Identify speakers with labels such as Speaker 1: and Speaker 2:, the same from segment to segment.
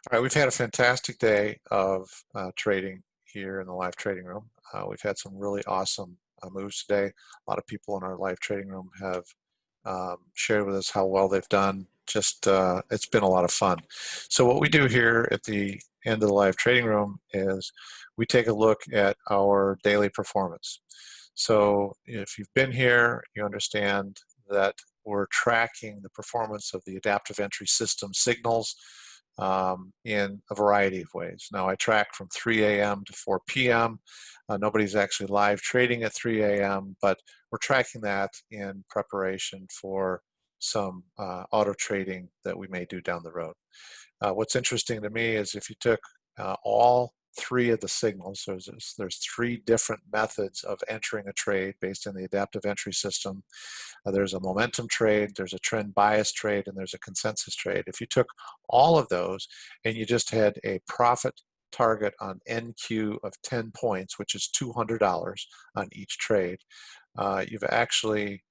Speaker 1: All right, we've had a fantastic day of trading here in the live trading room. We've had some really awesome moves today. A lot of people in our live trading room have shared with us how well they've done. Just it's been a lot of fun. So what we do here at the end of the live trading room is we take a look at our daily performance. So if you've been here, you understand that we're tracking the performance of the adaptive entry system signals in a variety of ways. Now I track from 3 a.m. to 4 p.m. Nobody's actually live trading at 3 a.m., but we're tracking that in preparation for some auto trading that we may do down the road. What's interesting to me is if you took all three of the signals, there's three different methods of entering a trade based on the adaptive entry system. There's a momentum trade, there's a trend bias trade, and there's a consensus trade. If you took all of those and you just had a profit target on NQ of 10 points, which is $200 on each trade, you've actually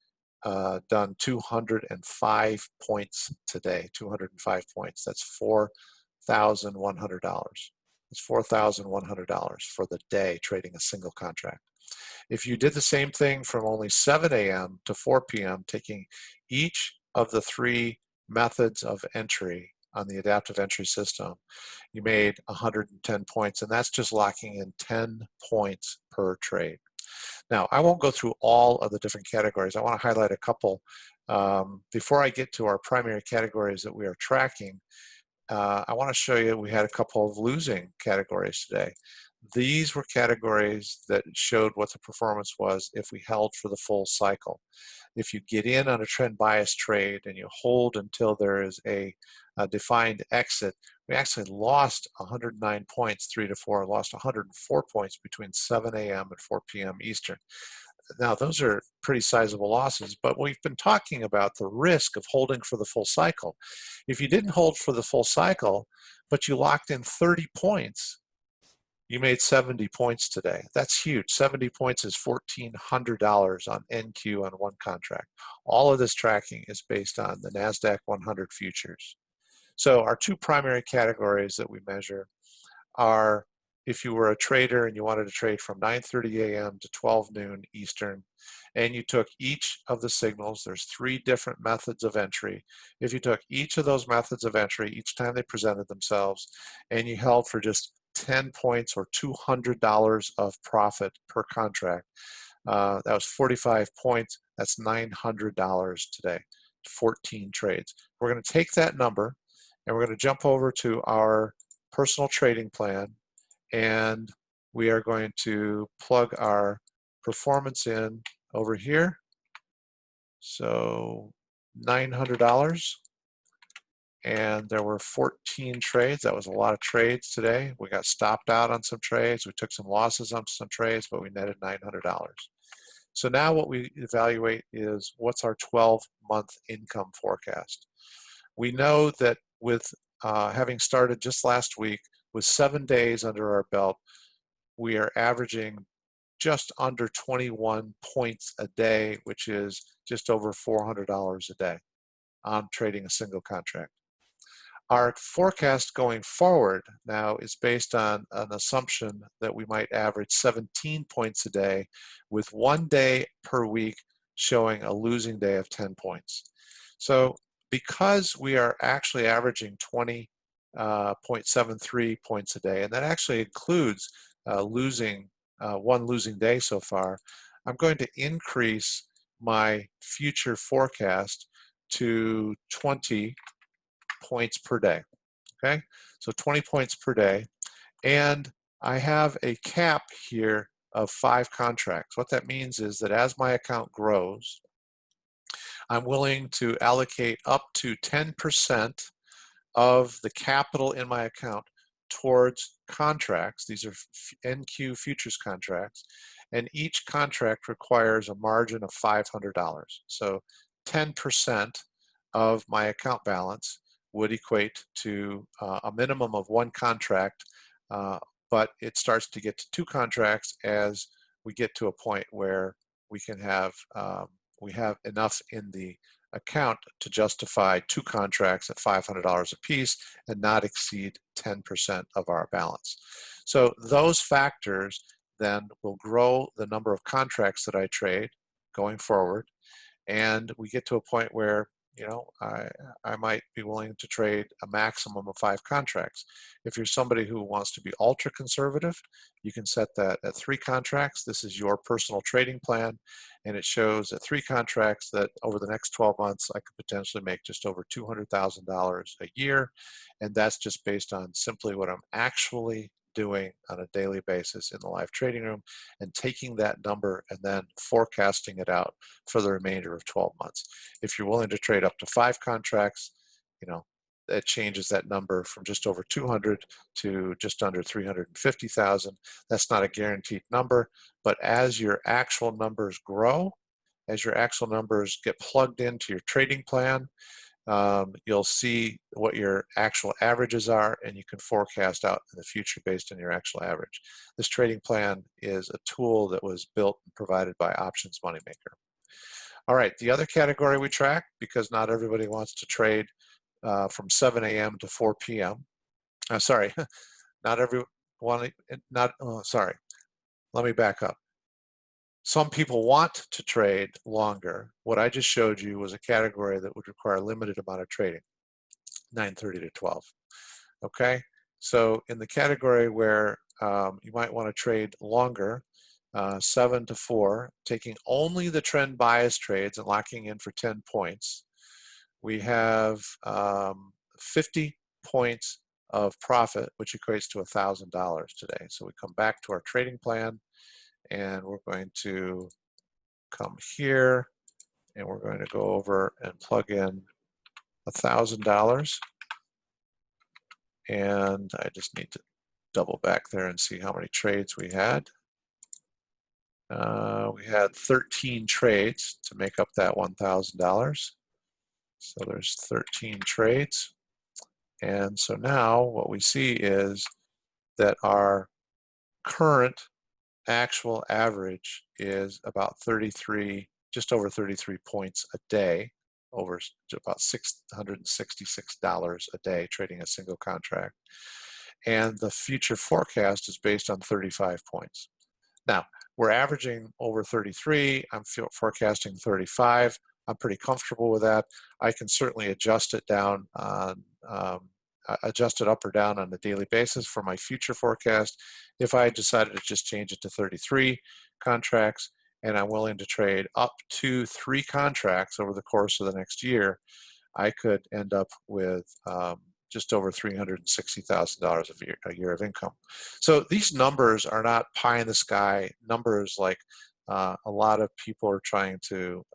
Speaker 1: done 205 points today, 205 points. That's $4,100. It's $4,100 for the day trading a single contract. If you did the same thing from only 7 a.m. to 4 p.m., taking each of the three methods of entry on the adaptive entry system, you made 110 points, and that's just locking in 10 points per trade. Now, I won't go through all of the different categories. I want to highlight a couple. Before I get to our primary categories that we are tracking, I want to show you we had a couple of losing categories today. These were categories that showed what the performance was if we held for the full cycle. If you get in on a trend bias trade and you hold until there is a defined exit, we actually lost 109 points, 3 to 4, lost 104 points between 7 a.m. and 4 p.m. Eastern. Now, those are pretty sizable losses, but we've been talking about the risk of holding for the full cycle. If you didn't hold for the full cycle, but you locked in 30 points, you made 70 points today. That's huge. 70 points is $1,400 on NQ on one contract. All of this tracking is based on the NASDAQ 100 futures. So our two primary categories that we measure are if you were a trader and you wanted to trade from 9:30 a.m. to 12 noon Eastern, and you took each of the signals, there's three different methods of entry. If you took each of those methods of entry each time they presented themselves, and you held for just 10 points or $200 of profit per contract, that was 45 points. That's $900 today, 14 trades. We're going to take that number and we're going to jump over to our personal trading plan, and we are going to plug our performance in over here. So $900, and there were 14 trades. That was a lot of trades today. We got stopped out on some trades. We took some losses on some trades, but we netted $900. So now what we evaluate is what's our 12-month income forecast. We know that with having started just last week, with 7 days under our belt, we are averaging just under 21 points a day, which is just over $400 a day on trading a single contract. Our forecast going forward now is based on an assumption that we might average 17 points a day, with 1 day per week showing a losing day of 10 points. So because we are actually averaging 20.73 points a day, and that actually includes one losing day so far, I'm going to increase my future forecast to 20 points per day. Okay, so 20 points per day, and I have a cap here of 5 contracts. What that means is that as my account grows, I'm willing to allocate up to 10% of the capital in my account towards contracts. These are NQ futures contracts, and each contract requires a margin of $500. So 10% of my account balance would equate to a minimum of 1 contract, but it starts to get to 2 contracts as we get to a point where we can have we have enough in the account to justify 2 contracts at $500 a piece and not exceed 10% of our balance. So those factors then will grow the number of contracts that I trade going forward, and we get to a point where I might be willing to trade a maximum of 5 contracts. If you're somebody who wants to be ultra conservative, you can set that at 3 contracts. This is your personal trading plan, and it shows at 3 contracts that over the next 12 months I could potentially make just over $200,000 a year, and that's just based on simply what I'm actually doing on a daily basis in the live trading room, and taking that number and then forecasting it out for the remainder of 12 months. If you're willing to trade up to 5 contracts, it changes that number from just over 200 to just under 350,000. That's not a guaranteed number, but as your actual numbers grow, as your actual numbers get plugged into your trading plan, you'll see what your actual averages are, and you can forecast out in the future based on your actual average. This trading plan is a tool that was built and provided by Options Moneymaker. All right, the other category we track, because not everybody wants to trade from 7 a.m. to 4 p.m. Sorry, not everyone, sorry, let me back up. Some people want to trade longer. What I just showed you was a category that would require a limited amount of trading, 9:30 to 12. Okay, so in the category where you might want to trade longer, 7 to 4, taking only the trend bias trades and locking in for 10 points, we have 50 points of profit, which equates to $1,000 today. So we come back to our trading plan, and we're going to come here, and we're going to go over and plug in $1,000. And I just need to double back there and see how many trades we had. We had 13 trades to make up that $1,000. So there's 13 trades. And so now what we see is that our current actual average is about 33, just over 33 points a day, over about $666 a day trading a single contract. And the future forecast is based on 35 points. Now, we're averaging over 33. I'm forecasting 35. I'm pretty comfortable with that. I can certainly adjust it down on, adjust it up or down on a daily basis for my future forecast. If I decided to just change it to 33 contracts, and I'm willing to trade up to 3 contracts over the course of the next year, I could end up with just over $360,000 a year of income. So these numbers are not pie in the sky numbers like a lot of people are trying to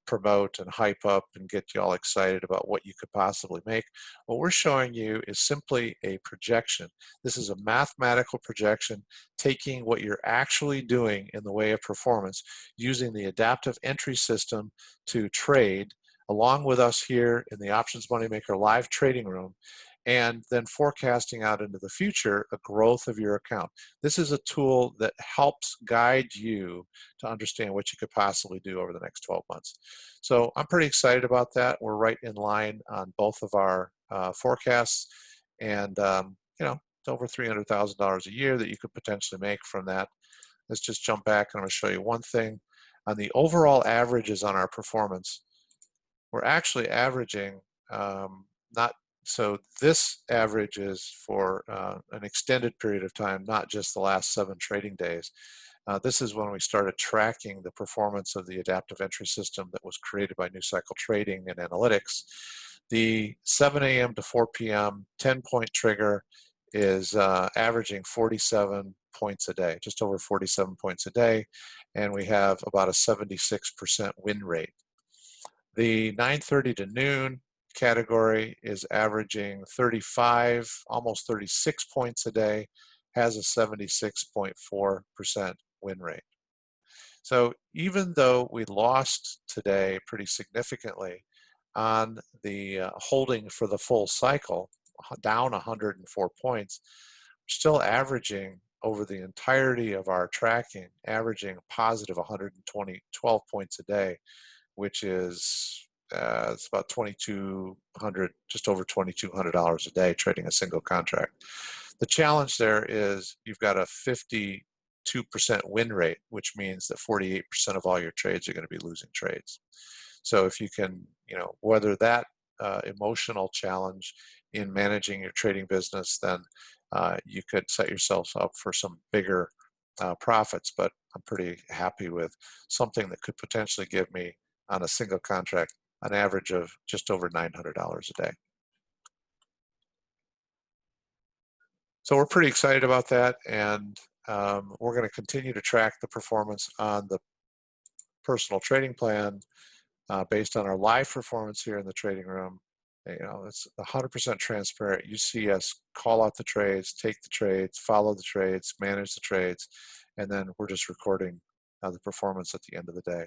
Speaker 1: promote and hype up and get you all excited about what you could possibly make. What we're showing you is simply a projection. This is a mathematical projection, taking what you're actually doing in the way of performance, using the adaptive entry system to trade along with us here in the Options Moneymaker live trading room, and then forecasting out into the future a growth of your account. This is a tool that helps guide you to understand what you could possibly do over the next 12 months. So I'm pretty excited about that. We're right in line on both of our forecasts, and it's over $300,000 a year that you could potentially make from that. Let's just jump back, and I'm going to show you one thing. On the overall averages on our performance, we're actually averaging so this average is for an extended period of time, not just the last 7 trading days. This is when we started tracking the performance of the adaptive entry system that was created by New Cycle Trading and Analytics. The 7 a.m. to 4 p.m. 10-point trigger is averaging 47 points a day, just over 47 points a day, and we have about a 76% win rate. The 9:30 to noon category is averaging 35, almost 36 points a day, has a 76.4% win rate. So even though we lost today pretty significantly on the holding for the full cycle, down 104 points, we're still averaging over the entirety of our tracking, averaging positive 12 points a day, which is it's about 2,200, just over $2,200 a day trading a single contract. The challenge there is you've got a 52% win rate, which means that 48% of all your trades are going to be losing trades. So if you can, weather that emotional challenge in managing your trading business, then you could set yourself up for some bigger profits. But I'm pretty happy with something that could potentially give me on a single contract an average of just over $900 a day. So we're pretty excited about that, and we're going to continue to track the performance on the personal trading plan based on our live performance here in the trading room. It's 100% transparent. You see us call out the trades, take the trades, follow the trades, manage the trades, and then we're just recording the performance at the end of the day.